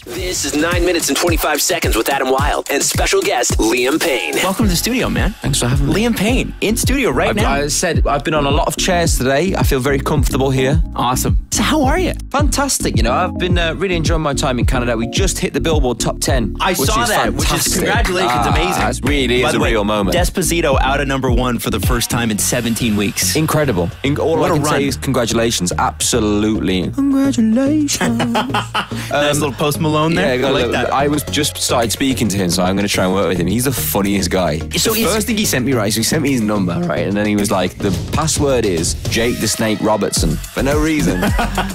This is 9 minutes and 25 seconds with Adam Wilde and special guest Liam Payne. Welcome to the studio, man. Thanks for having me. Liam Payne in studio right now. I said I've been on a lot of chairs today. I feel very comfortable here. Awesome. So how are you? Fantastic. You know, I've been really enjoying my time in Canada. We just hit the Billboard Top 10. I saw that, which is congratulations, amazing. It really is a real moment. Despacito out of #1 for the first time in 17 weeks. Incredible. All I can say is congratulations. Absolutely. Congratulations. Nice little Post Malone there. Yeah, I like that. I was just started speaking to him, so I'm going to try and work with him. He's the funniest guy. So the first thing he sent me, right, so he sent me his number, right, and then he was like, the password is Jake the Snake Robertson, for no reason.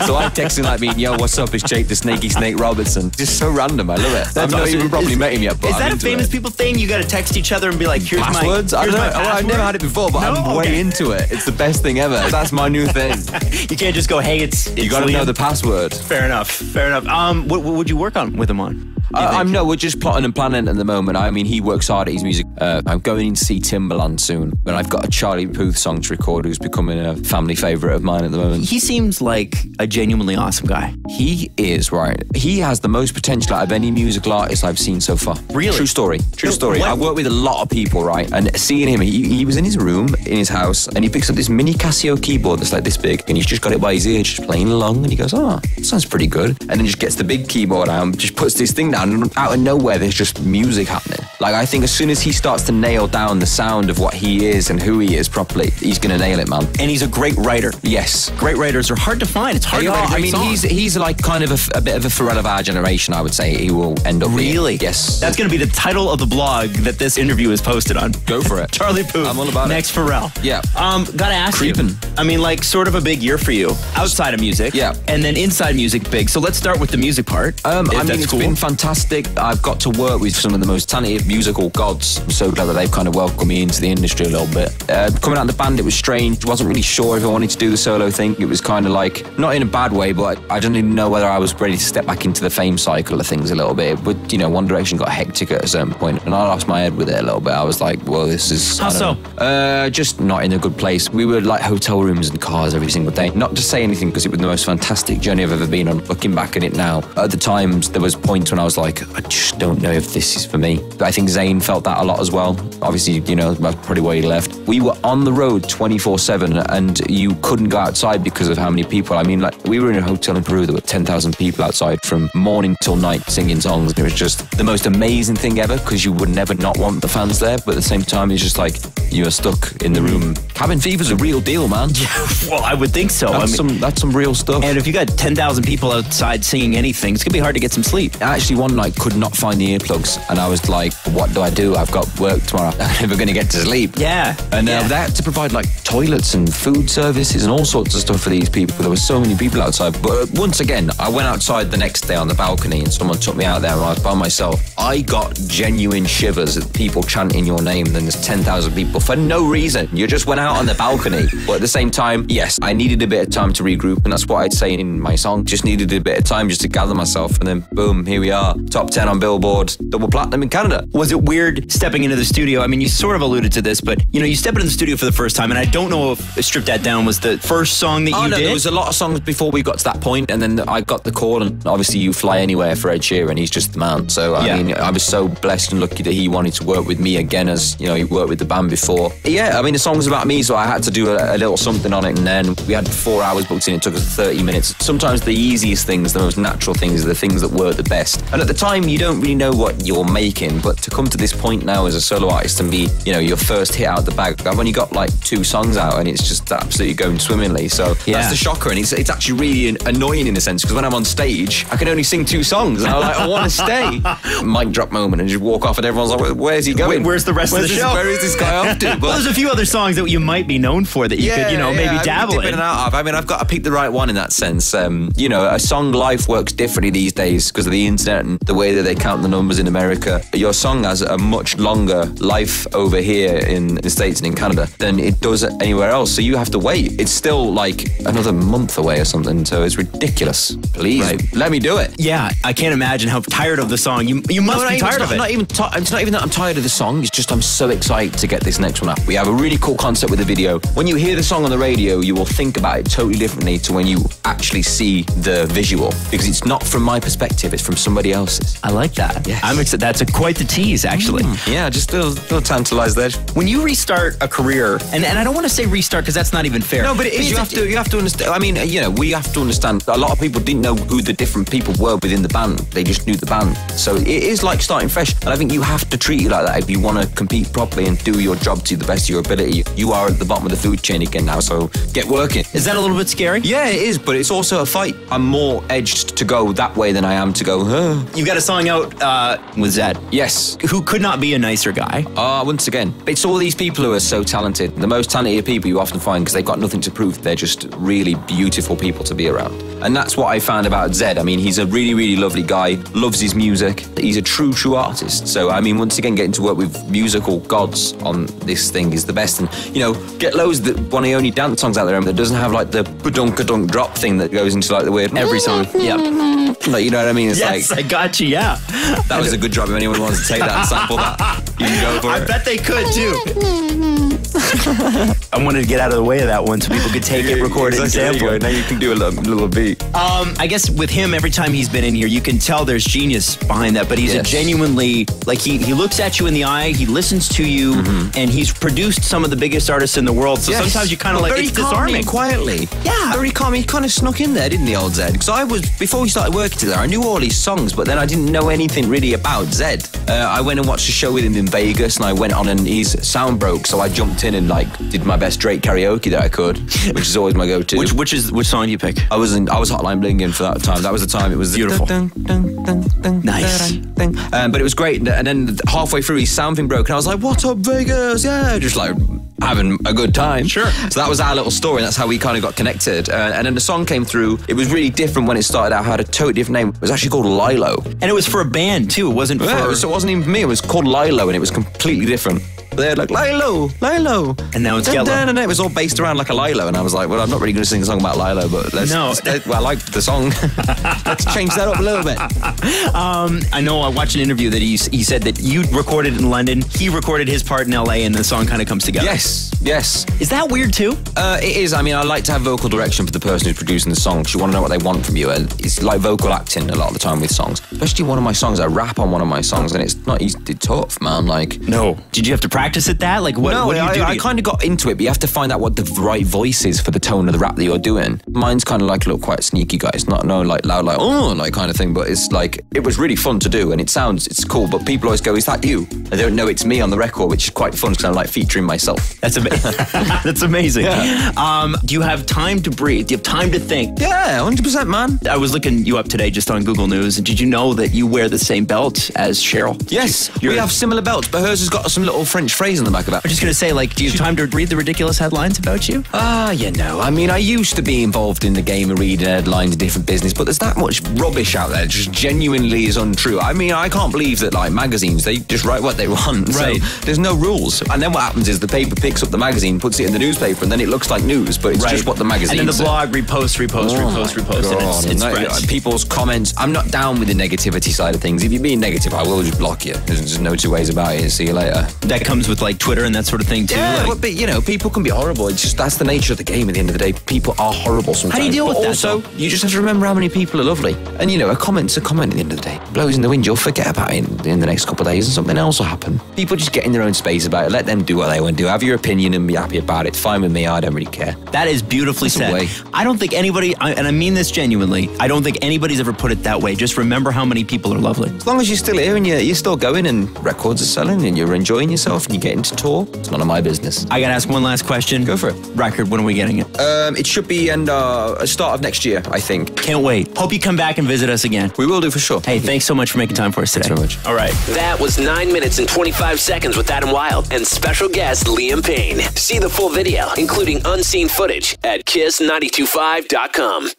So I texted him like, yo, what's up, it's Jake the Snakey Snake Robertson. Just so random, I love it. I've not even probably met him yet, but is that a famous people thing? You got to text each other and be like, here's passwords? my password? Well, I've never had it before, but I'm way into it. It's the best thing ever. That's my new thing. You can't just go, hey, it's you got to know the password. Fair enough. Fair enough. What would you work on with him on? We're just plotting and planning at the moment. I mean, he works hard at his music. I'm going in to see Timbaland soon, and I've got a Charlie Puth song to record who's becoming a family favourite of mine at the moment. He seems like a genuinely awesome guy. He is, right. He has the most potential out of any musical artist I've seen so far. Really? True story. True story. I've worked with a lot of people, right, and seeing him, he was in his room, in his house, and he picks up this mini Casio keyboard that's like this big, and he's just got it by his ear, just playing along, and he goes, it sounds pretty good. And then just gets the big keyboard out and just puts this thing down, and out of nowhere, there's just music happening. Like, I think as soon as he starts to nail down the sound of what he is and who he is properly, he's going to nail it, man. And he's a great writer. Yes. Great writers are hard to find. It's hard to write a great song. He's like kind of a bit of a Pharrell of our generation, I would say. He will end up Really? being. Yes. That's going to be the title of the blog that this interview is posted on. Go for it. Charlie Puth. I'm all about Next Pharrell. Yeah. Gotta ask Creeping. you. I mean, like, sort of a big year for you. Outside of music. Yeah. And then inside music, big. So let's start with the music part. It's been fantastic. I've got to work with some of the most talented musical gods. I'm so glad that they've kind of welcomed me into the industry a little bit. Coming out of the band, it was strange. Wasn't really sure if I wanted to do the solo thing. It was kind of like, not in a bad way, but I don't even know whether I was ready to step back into the fame cycle of things a little bit. But, you know, One Direction got hectic at a certain point, and I lost my head with it a little bit. I was like, well, this is... How so? Just not in a good place. We were like hotel rooms and cars every single day. Not to say anything, because it was the most fantastic journey I've ever been on. Looking back at it now, at the times, there was points when I was like, I just don't know if this is for me. But I think Zayn felt that a lot as well. Obviously, you know, that's probably why he left. We were on the road 24/7, and you couldn't go outside because of how many people. I mean, like, we were in a hotel in Peru, there were 10,000 people outside from morning till night singing songs. And it was just the most amazing thing ever, because you would never not want the fans there, but at the same time, it's just like, you're stuck in the room. Cabin fever's a real deal, man. Yeah, well, I would think so. That's some real stuff. And if you got 10,000 people outside singing anything, it's going to be hard to get some sleep. I actually one night could not find the earplugs, and I was like, what do I do? I've got work tomorrow. I'm never going to get to sleep. Yeah. And they had to provide like toilets and food services and all sorts of stuff for these people. There were so many people outside. But once again, I went outside the next day on the balcony, and someone took me out there, and I was by myself. I got genuine shivers at people chanting your name, and then there's 10,000 people for no reason. You just went out on the balcony. But at the same time, yes, I needed a bit of time to regroup, and that's what I'd say in my song. Just needed a bit of time just to gather myself, and then boom, here we are. Top 10 on Billboard, double platinum in Canada. Was it weird stepping into the studio? I mean, you sort of alluded to this, but, you know, you step into the studio for the first time, and I don't know if Strip That Down was the first song that you did. There was a lot of songs before we got to that point, and then I got the call, and obviously You Fly Anywhere for Ed Sheeran, he's just the man. So, I mean, I was so blessed and lucky that he wanted to work with me again, as, you know, he worked with the band before. Yeah, I mean, the song's about me, so I had to do a little something on it, and then we had 4 hours booked in, it took us 30 minutes. Sometimes the easiest things, the most natural things, are the things that work the best. And at the time, you don't really know what you're making, but to come to this point now as a solo artist and be, you know, your first hit out the bag, I've only got like 2 songs out, and it's just absolutely going swimmingly. So that's the shocker, and it's actually really annoying in a sense, because when I'm on stage, I can only sing 2 songs, and I'm like, I want to stay. Mic drop moment, and just walk off, and everyone's like, where's he going? Where's the rest of the show? Where is this guy off to? But well, there's a few other songs that you might be known for that you could, you know, maybe dabble in. I mean, I've got to pick the right one in that sense. You know, a song life works differently these days because of the internet and the way that they count the numbers in America. Your song song has a much longer life over here in the States and in Canada than it does anywhere else. So you have to wait. It's still like another month away or something. So it's ridiculous. Please, let me do it. Yeah, I can't imagine how tired of the song. You must be tired of it. It's not even that I'm tired of the song. It's just I'm so excited to get this next one up. We have a really cool concept with the video. When you hear the song on the radio, you will think about it totally differently to when you actually see the visual, because it's not from my perspective, it's from somebody else's. I like that. Yes. I'm excited. That's quite the tease, actually. Yeah, just a little tantalized there. When you restart a career, and I don't want to say restart because that's not even fair. No, but it is. You have to understand. I mean, we have to understand. A lot of people didn't know who the different people were within the band. They just knew the band. So it is like starting fresh. And I think you have to treat it like that if you want to compete properly and do your job to the best of your ability. You are at the bottom of the food chain again now, so get working. Is that a little bit scary? Yeah, it is, but it's also a fight. I'm more edged to go that way than I am to go, You got a song out with Zed. Yes. Who could not be a nicer guy. Once again, it's all these people who are so talented. The most talented people you often find because they've got nothing to prove. They're just really beautiful people to be around. And that's what I found about Zed. I mean, he's a really, really lovely guy, loves his music. He's a true artist. So, I mean, once again, getting to work with musical gods on this thing is the best. And, get loads one of the only dance songs out there that doesn't have like the ba-dunk-a-dunk drop thing that goes into like the weird... Every song. Yep. Like, you know what I mean? It's yes, I got you, yeah. That was a good job. If anyone wants to take that and sample that, you can go for it. I bet they could, too. I wanted to get out of the way of that one so people could take it, record it, and sample it. Now you can do a little beat. I guess with him, every time he's been in here, you can tell there's genius behind that, but he's a genuinely, like, he looks at you in the eye, he listens to you, and he's produced some of the biggest artists in the world, so sometimes you kind of like, it's disarming. Quietly. Yeah. Very calm. He kind of snuck in there, didn't he, old Zed? Because before we started working together, I knew all his songs, but then I didn't know anything really about Zed. I went and watched a show with him in Vegas, and I went on and his sound broke, so I jumped in and did my best Drake karaoke that I could, which is always my go-to. Which song do you pick? I was Hotline Blingin' for that time. That was the time. It was beautiful. Nice. But it was great. And then halfway through, his sound thing broke, and I was like, "What's up, Vegas?" Yeah, just like having a good time. Sure. So that was our little story, and that's how we kind of got connected. And then the song came through. It was really different when it started out. It had a totally different name. It was actually called Lilo. And it was for a band, too. It wasn't for... So it wasn't even for me. It was called Lilo, and it was completely different. They're like, Lilo. And now it's Yellow. And it was all based around like a Lilo, and I was like, well, I'm not really going to sing a song about Lilo, but I like the song. Let's change that up a little bit. I know I watched an interview that he said that you recorded in London, he recorded his part in LA, and the song kind of comes together. Yes. Is that weird too? It is. I mean, I like to have vocal direction for the person who's producing the song, because you want to know what they want from you, and it's like vocal acting a lot of the time with songs. Especially one of my songs, I rap on one of my songs, and it's not easy, it's tough, man. No. Did you have to practice at that? Like, what do you do? I kind of got into it, but you have to find out what the right voice is for the tone of the rap that you're doing. Mine's kind of like a little quite sneaky guy. It's not like loud, like kind of thing, but it's like, it was really fun to do, and it's cool, but people always go, is that you? They don't know it's me on the record, which is quite fun because I like featuring myself. That's amazing. That's amazing. Yeah. Do you have time to breathe? Do you have time to think? Yeah, 100%, man. I was looking you up today just on Google News, and did you know that you wear the same belt as Cheryl? Yes, we have similar belts, but hers has got some little French phrase on the back of it. I'm just going to say, do you have time to read the ridiculous headlines about you? I mean, I used to be involved in the game of reading headlines in different business, but there's that much rubbish out there just genuinely is untrue. I mean, I can't believe that, magazines, they just write what they want. Right. So there's no rules. And then what happens is the paper picks up the magazine, puts it in the newspaper, and then it looks like news, but it's just what the magazine says. And then the blog reposts, and it spreads. People's comments. I'm not down with the negativity side of things. If you're being negative, I will just block you. There's just no two ways about it. See you later. That comes with Twitter and that sort of thing too. Yeah, but people can be horrible. It's just, that's the nature of the game at the end of the day. People are horrible sometimes. How do you deal with that? Also, you just have to remember how many people are lovely. And a comment's a comment at the end of the day. Blows in the wind, you'll forget about it in the next couple of days, and something else will happen. People just get in their own space about it. Let them do what they want to do. Have your opinion and be happy about it. Fine with me. I don't really care. That is beautifully said. I don't think anybody, and I mean this genuinely, I don't think anybody's ever put it that way. Just remember how many people are lovely. As long as you're still here and you're still going and records are selling and you're enjoying yourself and you're getting to tour, it's none of my business. I got to ask one last question. Go for it. Record, when are we getting it? It should be start of next year, I think. Can't wait. Hope you come back and visit us again. We will do for sure. Hey, thanks so much for making time for us today. Thanks very much. All right. That was 9 minutes and 25 seconds with Adam Wilde and special guest Liam Payne. See the full video, including unseen footage, at kiss925.com.